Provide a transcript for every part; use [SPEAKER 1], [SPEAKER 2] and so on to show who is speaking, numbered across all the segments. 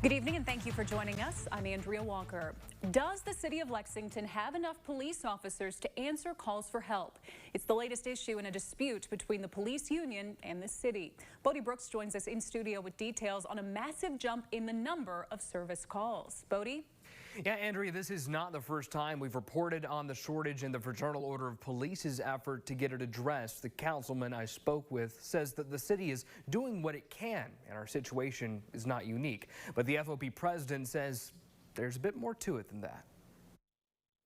[SPEAKER 1] Good evening and thank you for joining us. I'm Andrea Walker. Does the city of Lexington have enough police officers to answer calls for help? It's the latest issue in a dispute between the police union and the city. Bodie Brooks joins us in studio with details on a massive jump in the number of service calls. Bodie?
[SPEAKER 2] Yeah, Andrea, this is not the first time we've reported on the shortage in the Fraternal Order of Police's effort to get it addressed. The councilman I spoke with says that the city is doing what it can, and our situation is not unique. But the FOP president says there's a bit more to it than that.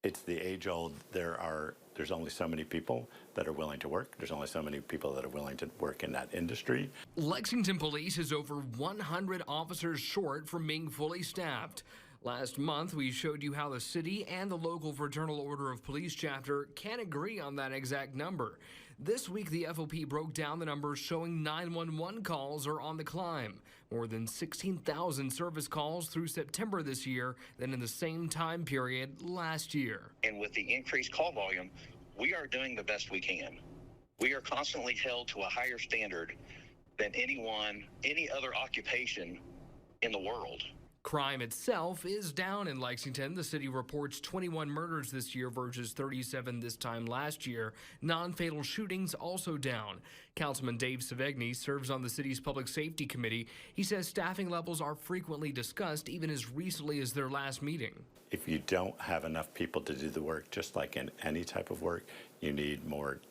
[SPEAKER 3] It's the age-old, there's only so many people that are willing to work. There's only so many people that are willing to work in that industry.
[SPEAKER 2] Lexington Police is over 100 officers short from being fully staffed. Last month, we showed you how the city and the local Fraternal Order of Police chapter can't agree on that exact number. This week, the FOP broke down the numbers showing 911 calls are on the climb. More than 16,000 service calls through September this year than in the same time period last year.
[SPEAKER 4] And with the increased call volume, we are doing the best we can. We are constantly held to a higher standard than any other occupation in the world.
[SPEAKER 2] Crime itself is down in Lexington. The city reports 21 murders this year versus 37 this time last year. Non-fatal shootings also down. Councilman Dave Savegny serves on the city's public safety committee. He says staffing levels are frequently discussed, even as recently as their last meeting.
[SPEAKER 3] If you don't have enough people to do the work, just like in any type of work, you need more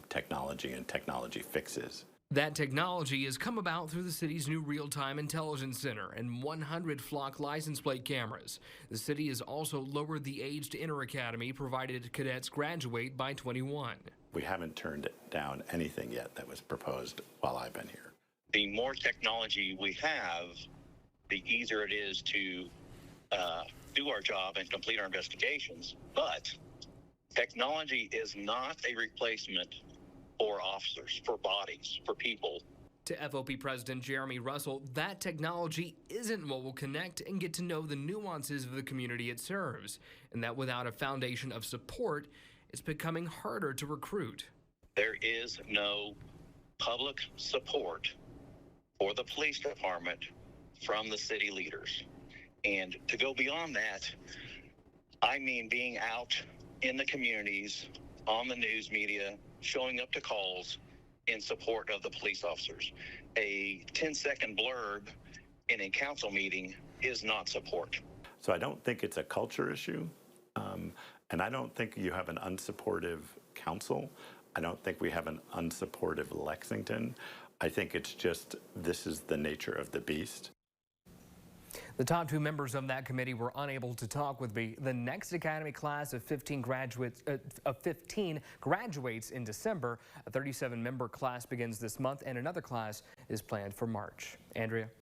[SPEAKER 3] technology and technology fixes.
[SPEAKER 2] That technology has come about through the city's new real-time intelligence center and 100 flock license plate cameras. The city has also lowered the age to enter academy, provided cadets graduate by 21.
[SPEAKER 3] We haven't turned down anything yet that was proposed while I've been here.
[SPEAKER 4] The more technology we have, the easier it is to do our job and complete our investigations. But technology is not a replacement for officers, for bodies, for people.
[SPEAKER 2] To FOP President Jeremy Russell, that technology isn't what will connect and get to know the nuances of the community it serves, and that without a foundation of support, it's becoming harder to recruit.
[SPEAKER 4] There is no public support for the police department from the city leaders. And to go beyond that, I mean being out in the communities, on the news media, showing up to calls in support of the police officers. A 10-second blurb in a council meeting is not support.
[SPEAKER 3] So I don't think it's a culture issue, and I don't think you have an unsupportive council. I don't think we have an unsupportive Lexington. I think it's just this is the nature of the beast.
[SPEAKER 2] The top two members of that committee were unable to talk with me. The next academy class of 15 graduates in December. A 37-member class begins this month, and another class is planned for March. Andrea?